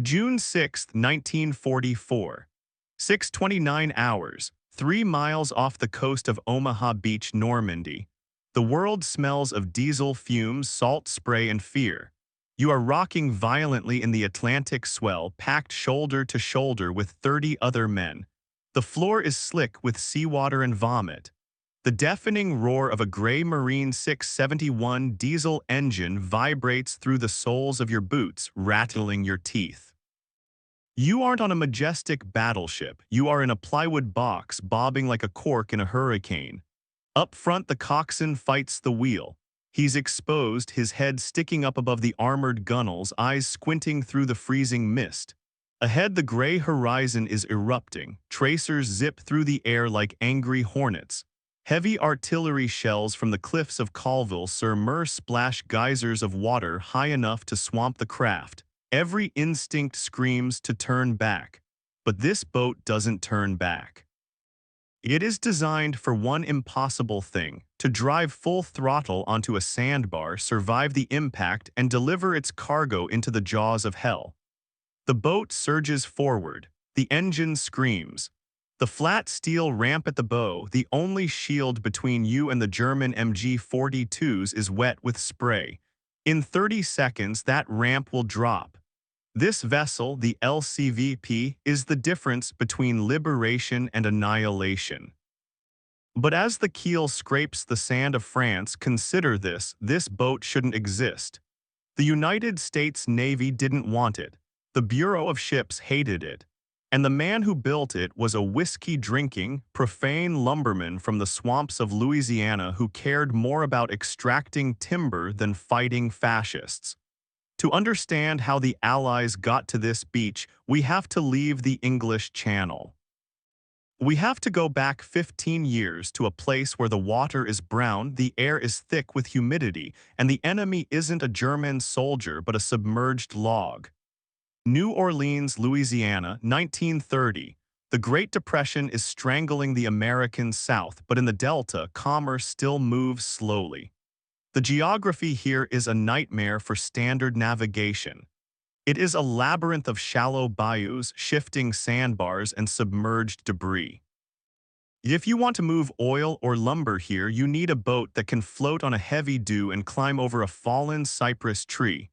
June 6, 1944. 6:29 hours, 3 miles off the coast of Omaha Beach, Normandy. The world smells of diesel fumes, salt spray, and fear. You are rocking violently in the Atlantic swell, packed shoulder to shoulder with 30 other men. The floor is slick with seawater and vomit. The deafening roar of a gray Marine 671 diesel engine vibrates through the soles of your boots, rattling your teeth. You aren't on a majestic battleship. You are in a plywood box, bobbing like a cork in a hurricane. Up front, the coxswain fights the wheel. He's exposed, his head sticking up above the armored gunnels, eyes squinting through the freezing mist. Ahead, the gray horizon is erupting. Tracers zip through the air like angry hornets. Heavy artillery shells from the cliffs of Colville-sur-Mer splash geysers of water high enough to swamp the craft. Every instinct screams to turn back, but this boat doesn't turn back. It is designed for one impossible thing: to drive full throttle onto a sandbar, survive the impact, and deliver its cargo into the jaws of hell. The boat surges forward. The engine screams. The flat steel ramp at the bow, the only shield between you and the German MG-42s, is wet with spray. In 30 seconds, that ramp will drop. This vessel, the LCVP, is the difference between liberation and annihilation. But as the keel scrapes the sand of France, consider this boat shouldn't exist. The United States Navy didn't want it. The Bureau of Ships hated it. And the man who built it was a whiskey-drinking, profane lumberman from the swamps of Louisiana who cared more about extracting timber than fighting fascists. To understand how the Allies got to this beach, we have to leave the English Channel. We have to go back 15 years to a place where the water is brown, the air is thick with humidity, and the enemy isn't a German soldier but a submerged log. New Orleans, Louisiana, 1930. The Great Depression is strangling the American South, but in the Delta, commerce still moves slowly. The geography here is a nightmare for standard navigation. It is a labyrinth of shallow bayous, shifting sandbars, and submerged debris. If you want to move oil or lumber here, you need a boat that can float on a heavy dew and climb over a fallen cypress tree.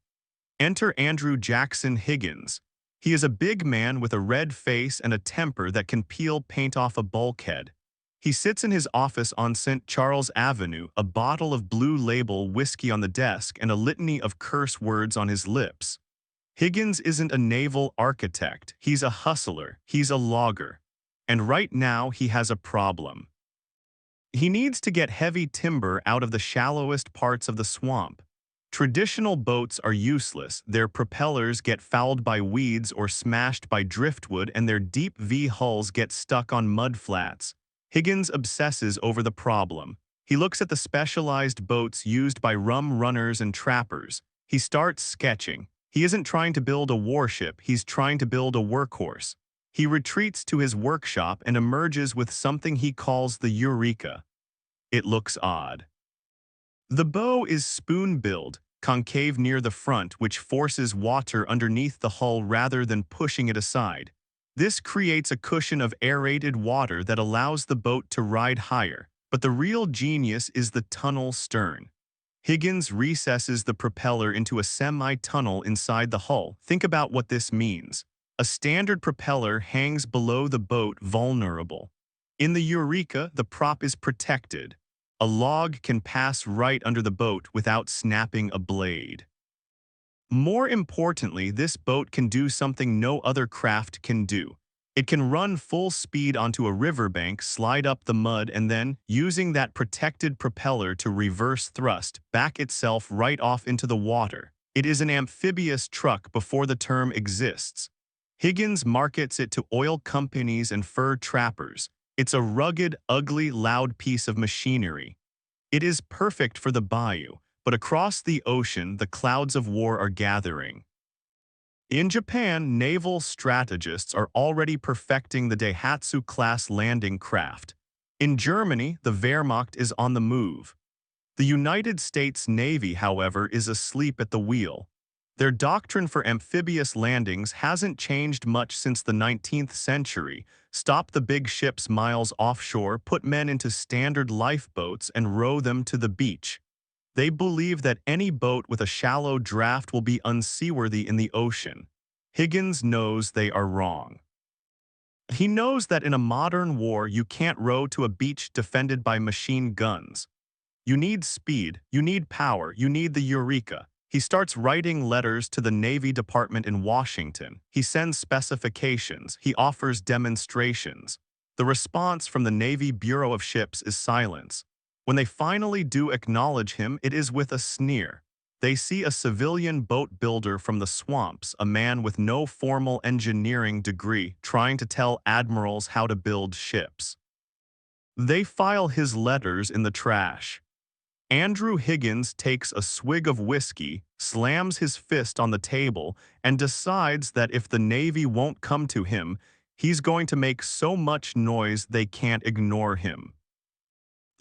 Enter Andrew Jackson Higgins. He is a big man with a red face and a temper that can peel paint off a bulkhead. He sits in his office on St. Charles Avenue, a bottle of Blue Label whiskey on the desk and a litany of curse words on his lips. Higgins isn't a naval architect. He's a hustler. He's a logger. And right now he has a problem. He needs to get heavy timber out of the shallowest parts of the swamp. Traditional boats are useless. Their propellers get fouled by weeds or smashed by driftwood, and their deep V hulls get stuck on mud flats. Higgins obsesses over the problem. He looks at the specialized boats used by rum runners and trappers. He starts sketching. He isn't trying to build a warship, he's trying to build a workhorse. He retreats to his workshop and emerges with something he calls the Eureka. It looks odd. The bow is spoon-billed, concave near the front, which forces water underneath the hull rather than pushing it aside. This creates a cushion of aerated water that allows the boat to ride higher, but the real genius is the tunnel stern. Higgins recesses the propeller into a semi-tunnel inside the hull. Think about what this means. A standard propeller hangs below the boat, vulnerable. In the Eureka, the prop is protected. A log can pass right under the boat without snapping a blade. More importantly, this boat can do something no other craft can do. It can run full speed onto a riverbank, slide up the mud, and then, using that protected propeller to reverse thrust, back itself right off into the water. It is an amphibious truck before the term exists. Higgins markets it to oil companies and fur trappers. It's a rugged, ugly, loud piece of machinery. It is perfect for the bayou, but across the ocean, the clouds of war are gathering. In Japan, naval strategists are already perfecting the Daihatsu-class landing craft. In Germany, the Wehrmacht is on the move. The United States Navy, however, is asleep at the wheel. Their doctrine for amphibious landings hasn't changed much since the 19th century. Stop the big ships miles offshore, put men into standard lifeboats, and row them to the beach. They believe that any boat with a shallow draft will be unseaworthy in the ocean. Higgins knows they are wrong. He knows that in a modern war you can't row to a beach defended by machine guns. You need speed, you need power, you need the Eureka. He starts writing letters to the Navy Department in Washington. He sends specifications. He offers demonstrations. The response from the Navy Bureau of Ships is silence. When they finally do acknowledge him, it is with a sneer. They see a civilian boat builder from the swamps, a man with no formal engineering degree, trying to tell admirals how to build ships. They file his letters in the trash. Andrew Higgins takes a swig of whiskey, slams his fist on the table, and decides that if the Navy won't come to him, he's going to make so much noise they can't ignore him.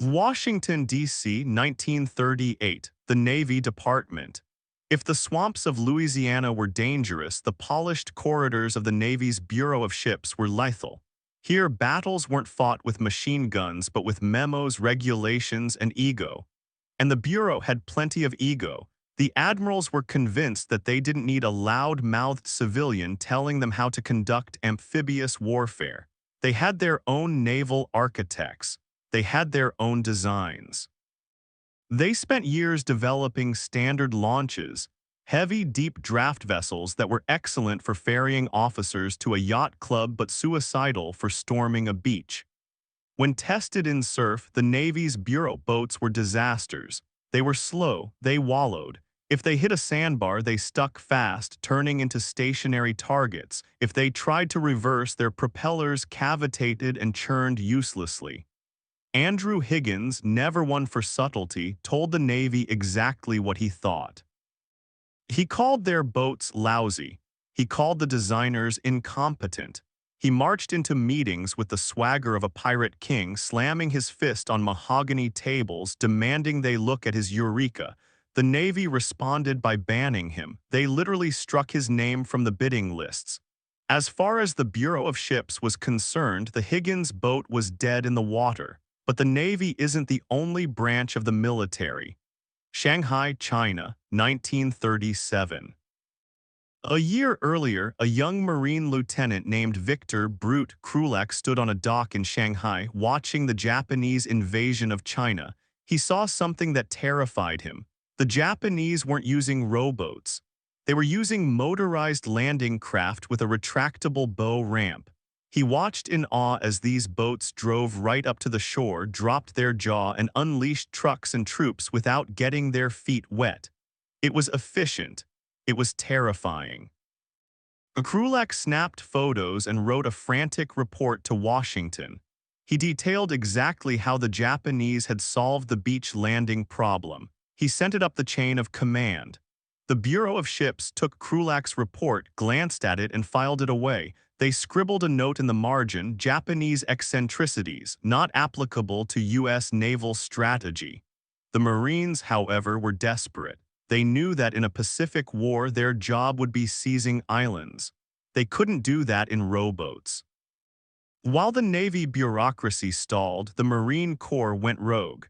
Washington, D.C., 1938, the Navy Department. If the swamps of Louisiana were dangerous, the polished corridors of the Navy's Bureau of Ships were lethal. Here, battles weren't fought with machine guns, but with memos, regulations, and ego. And the Bureau had plenty of ego. The admirals were convinced that they didn't need a loud-mouthed civilian telling them how to conduct amphibious warfare. They had their own naval architects. They had their own designs. They spent years developing standard launches, heavy, deep draft vessels that were excellent for ferrying officers to a yacht club but suicidal for storming a beach. When tested in surf, the Navy's Bureau boats were disasters. They were slow, they wallowed. If they hit a sandbar, they stuck fast, turning into stationary targets. If they tried to reverse, their propellers cavitated and churned uselessly. Andrew Higgins, never one for subtlety, told the Navy exactly what he thought. He called their boats lousy. He called the designers incompetent. He marched into meetings with the swagger of a pirate king, slamming his fist on mahogany tables, demanding they look at his Eureka. The Navy responded by banning him. They literally struck his name from the bidding lists. As far as the Bureau of Ships was concerned, the Higgins boat was dead in the water. But the Navy isn't the only branch of the military. Shanghai, China, 1937. A year earlier, a young Marine lieutenant named Victor Brute Krulak stood on a dock in Shanghai watching the Japanese invasion of China. He saw something that terrified him. The Japanese weren't using rowboats. They were using motorized landing craft with a retractable bow ramp. He watched in awe as these boats drove right up to the shore, dropped their jaw, and unleashed trucks and troops without getting their feet wet. It was efficient. It was terrifying. Krulak snapped photos and wrote a frantic report to Washington. He detailed exactly how the Japanese had solved the beach landing problem. He sent it up the chain of command. The Bureau of Ships took Krulak's report, glanced at it, and filed it away. They scribbled a note in the margin, Japanese eccentricities, not applicable to U.S. naval strategy. The Marines, however, were desperate. They knew that in a Pacific war, their job would be seizing islands. They couldn't do that in rowboats. While the Navy bureaucracy stalled, the Marine Corps went rogue.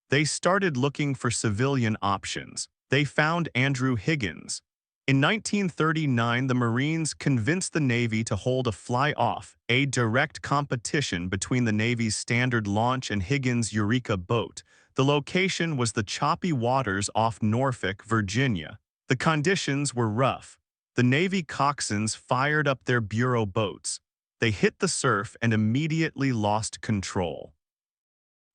They started looking for civilian options. They found Andrew Higgins. In 1939, the Marines convinced the Navy to hold a fly-off, a direct competition between the Navy's Standard Launch and Higgins' Eureka boat. The location was the choppy waters off Norfolk, Virginia. The conditions were rough. The Navy coxswains fired up their Bureau boats. They hit the surf and immediately lost control.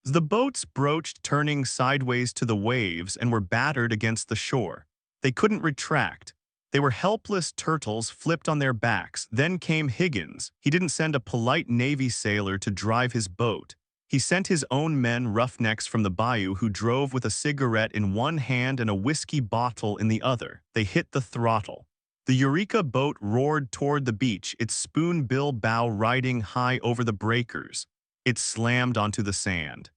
The boats broached, turning sideways to the waves, and were battered against the shore. They couldn't retract. They were helpless turtles flipped on their backs. Then came Higgins. He didn't send a polite Navy sailor to drive his boat. He sent his own men, roughnecks from the bayou, who drove with a cigarette in one hand and a whiskey bottle in the other. They hit the throttle. The Eureka boat roared toward the beach, its spoonbill bow riding high over the breakers. It slammed onto the sand.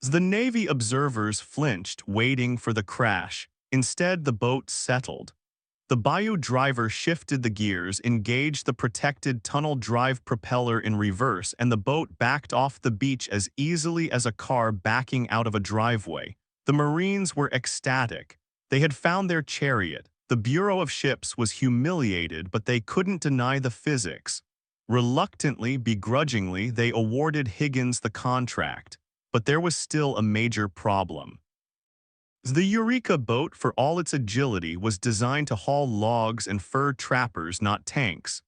The Navy observers flinched, waiting for the crash. Instead, the boat settled. The bayou driver shifted the gears, engaged the protected tunnel drive propeller in reverse, and the boat backed off the beach as easily as a car backing out of a driveway. The Marines were ecstatic. They had found their chariot. The Bureau of Ships was humiliated, but they couldn't deny the physics. Reluctantly, begrudgingly, they awarded Higgins the contract. But there was still a major problem. The Eureka boat, for all its agility, was designed to haul logs and fur trappers, not tanks.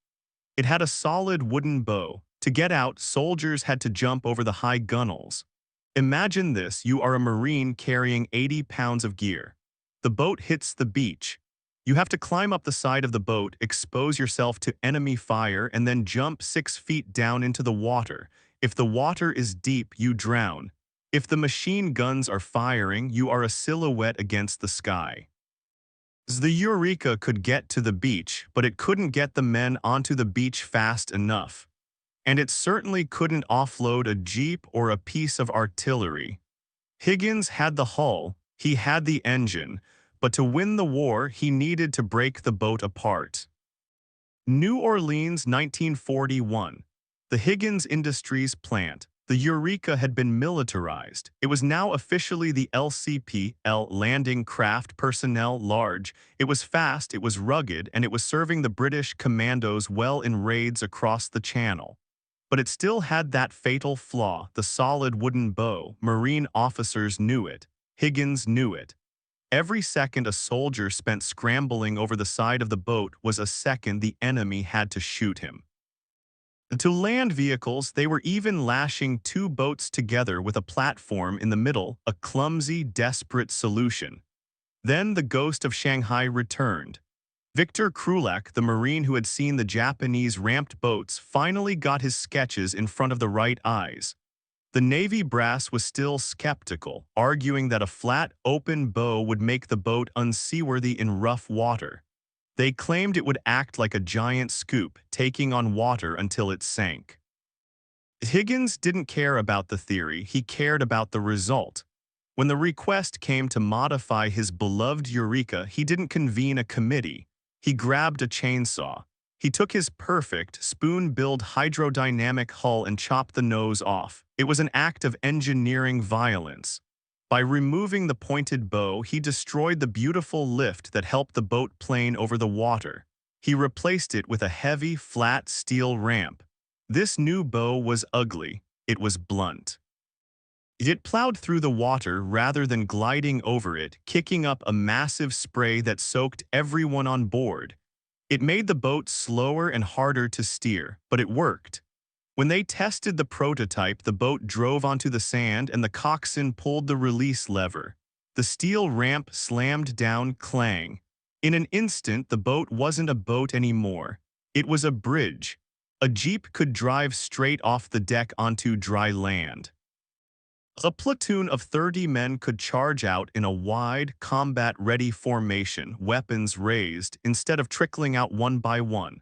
It had a solid wooden bow. To get out, soldiers had to jump over the high gunnels. Imagine this: you are a Marine carrying 80 pounds of gear. The boat hits the beach. You have to climb up the side of the boat, expose yourself to enemy fire, and then jump 6 feet down into the water. If the water is deep, you drown. If the machine guns are firing, you are a silhouette against the sky. The Eureka could get to the beach, but it couldn't get the men onto the beach fast enough. And it certainly couldn't offload a jeep or a piece of artillery. Higgins had the hull, he had the engine, but to win the war, he needed to break the boat apart. New Orleans, 1941. The Higgins Industries plant. The Eureka had been militarized. It was now officially the LCP, Landing Craft Personnel Large. It was fast, it was rugged, and it was serving the British commandos well in raids across the Channel. But it still had that fatal flaw, the solid wooden bow. Marine officers knew it. Higgins knew it. Every second a soldier spent scrambling over the side of the boat was a second the enemy had to shoot him. To land vehicles, they were even lashing 2 boats together with a platform in the middle, a clumsy, desperate solution. Then the ghost of Shanghai returned. Victor Krulak, the Marine who had seen the Japanese ramped boats, finally got his sketches in front of the right eyes. The Navy brass was still skeptical, arguing that a flat, open bow would make the boat unseaworthy in rough water. They claimed it would act like a giant scoop, taking on water until it sank. Higgins didn't care about the theory, he cared about the result. When the request came to modify his beloved Eureka, he didn't convene a committee. He grabbed a chainsaw. He took his perfect, spoon-built hydrodynamic hull and chopped the nose off. It was an act of engineering violence. By removing the pointed bow, he destroyed the beautiful lift that helped the boat plane over the water. He replaced it with a heavy, flat steel ramp. This new bow was ugly. It was blunt. It plowed through the water rather than gliding over it, kicking up a massive spray that soaked everyone on board. It made the boat slower and harder to steer, but it worked. When they tested the prototype, the boat drove onto the sand and the coxswain pulled the release lever. The steel ramp slammed down, clang. In an instant, the boat wasn't a boat anymore. It was a bridge. A jeep could drive straight off the deck onto dry land. A platoon of 30 men could charge out in a wide, combat-ready formation, weapons raised, instead of trickling out one by one.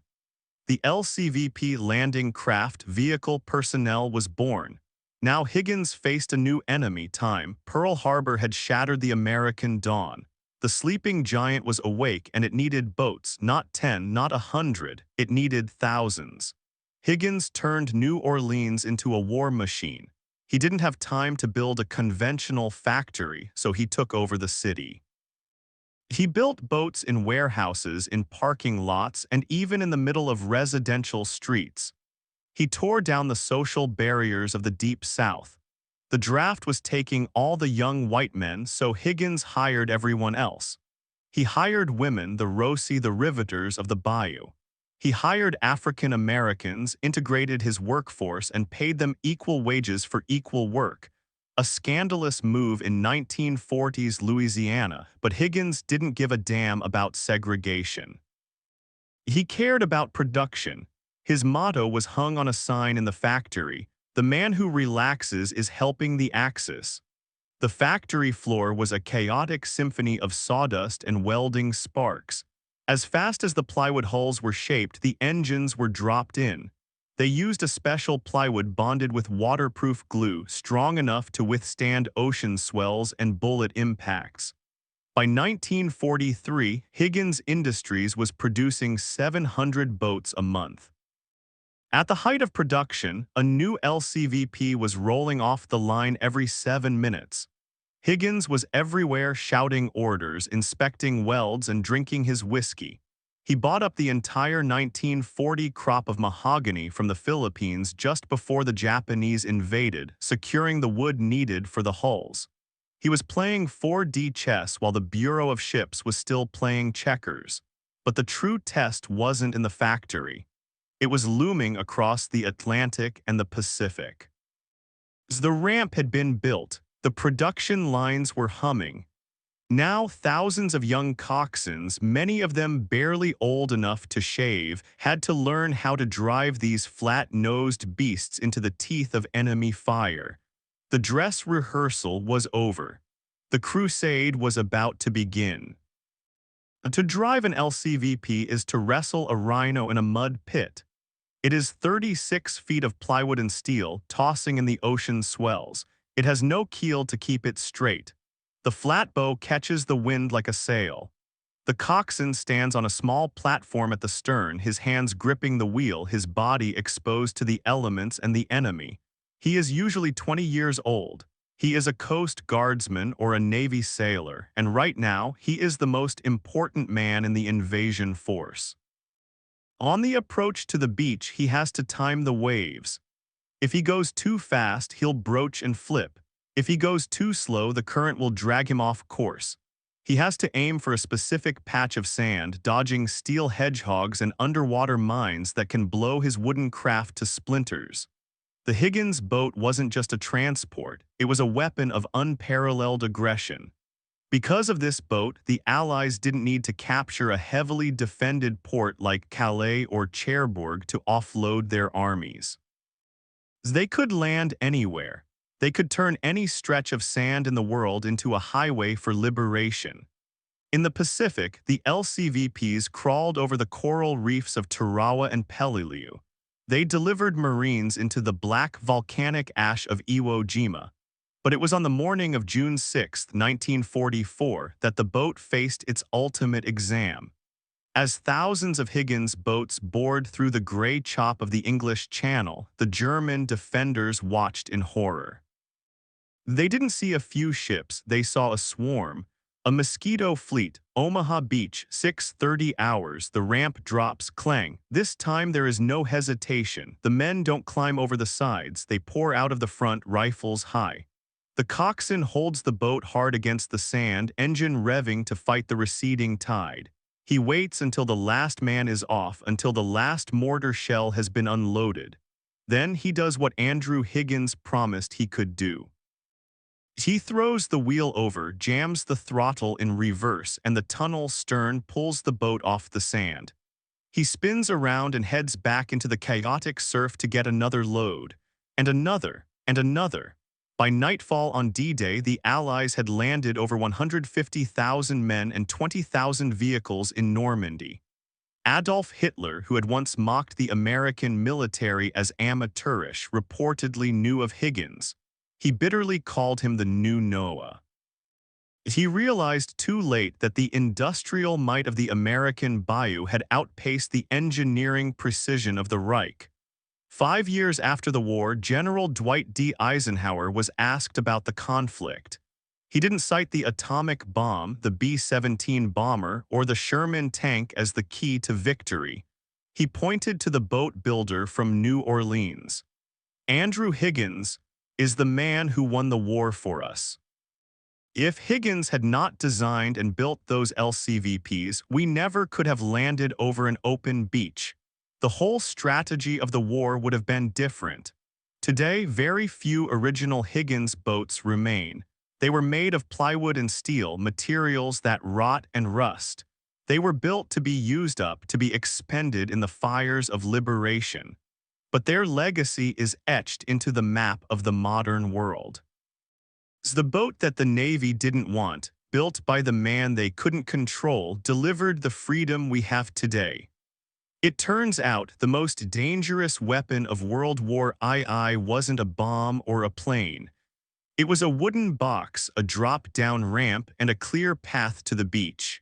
The LCVP landing craft vehicle personnel was born. Now Higgins faced a new enemy. Pearl Harbor had shattered the American dawn. The sleeping giant was awake, and it needed boats, not 10, not 100. It needed thousands. Higgins turned New Orleans into a war machine. He didn't have time to build a conventional factory, so he took over the city. He built boats in warehouses, in parking lots, and even in the middle of residential streets. He tore down the social barriers of the Deep South. The draft was taking all the young white men, so Higgins hired everyone else. He hired women, the Rossi, the riveters of the bayou. He hired African Americans, integrated his workforce, and paid them equal wages for equal work. A scandalous move in 1940s Louisiana, but Higgins didn't give a damn about segregation. He cared about production. His motto was hung on a sign in the factory: "The man who relaxes is helping the Axis." The factory floor was a chaotic symphony of sawdust and welding sparks. As fast as the plywood hulls were shaped, the engines were dropped in. They used a special plywood bonded with waterproof glue, strong enough to withstand ocean swells and bullet impacts. By 1943, Higgins Industries was producing 700 boats a month. At the height of production, a new LCVP was rolling off the line every 7 minutes. Higgins was everywhere shouting orders, inspecting welds, and drinking his whiskey. He bought up the entire 1940 crop of mahogany from the Philippines just before the Japanese invaded, securing the wood needed for the hulls. He was playing 4D chess while the Bureau of Ships was still playing checkers. But the true test wasn't in the factory. It was looming across the Atlantic and the Pacific. As the ramp had been built, the production lines were humming. Now thousands of young coxswains, many of them barely old enough to shave, had to learn how to drive these flat-nosed beasts into the teeth of enemy fire. The dress rehearsal was over. The crusade was about to begin. To drive an LCVP is to wrestle a rhino in a mud pit. It is 36 feet of plywood and steel tossing in the ocean swells. It has no keel to keep it straight. The flatbow catches the wind like a sail. The coxswain stands on a small platform at the stern, his hands gripping the wheel, his body exposed to the elements and the enemy. He is usually 20 years old. He is a Coast Guardsman or a Navy sailor, and right now he is the most important man in the invasion force. On the approach to the beach, he has to time the waves. If he goes too fast, he'll broach and flip. If he goes too slow, the current will drag him off course. He has to aim for a specific patch of sand, dodging steel hedgehogs and underwater mines that can blow his wooden craft to splinters. The Higgins boat wasn't just a transport, it was a weapon of unparalleled aggression. Because of this boat, the Allies didn't need to capture a heavily defended port like Calais or Cherbourg to offload their armies. They could land anywhere. They could turn any stretch of sand in the world into a highway for liberation. In the Pacific, the LCVPs crawled over the coral reefs of Tarawa and Peleliu. They delivered Marines into the black volcanic ash of Iwo Jima. But it was on the morning of June 6, 1944, that the boat faced its ultimate exam. As thousands of Higgins boats bored through the gray chop of the English Channel, the German defenders watched in horror. They didn't see a few ships, they saw a swarm. A mosquito fleet, Omaha Beach, 6:30 hours, the ramp drops, clang. This time there is no hesitation. The men don't climb over the sides, they pour out of the front, rifles high. The coxswain holds the boat hard against the sand, engine revving to fight the receding tide. He waits until the last man is off, until the last mortar shell has been unloaded. Then he does what Andrew Higgins promised he could do. He throws the wheel over, jams the throttle in reverse, and the tunnel stern pulls the boat off the sand. He spins around and heads back into the chaotic surf to get another load, and another, and another. By nightfall on D-Day, the Allies had landed over 150,000 men and 20,000 vehicles in Normandy. Adolf Hitler, who had once mocked the American military as amateurish, reportedly knew of Higgins. He bitterly called him the new Noah. He realized too late that the industrial might of the American bayou had outpaced the engineering precision of the Reich. 5 years after the war, General Dwight D. Eisenhower was asked about the conflict. He didn't cite the atomic bomb, the B-17 bomber, or the Sherman tank as the key to victory. He pointed to the boat builder from New Orleans. Andrew Higgins is the man who won the war for us. If Higgins had not designed and built those LCVPs, we never could have landed over an open beach. The whole strategy of the war would have been different. Today, very few original Higgins boats remain. They were made of plywood and steel, materials that rot and rust. They were built to be used up, to be expended in the fires of liberation. But their legacy is etched into the map of the modern world. The boat that the Navy didn't want, built by the man they couldn't control, delivered the freedom we have today. It turns out the most dangerous weapon of World War II wasn't a bomb or a plane. It was a wooden box, a drop-down ramp, and a clear path to the beach.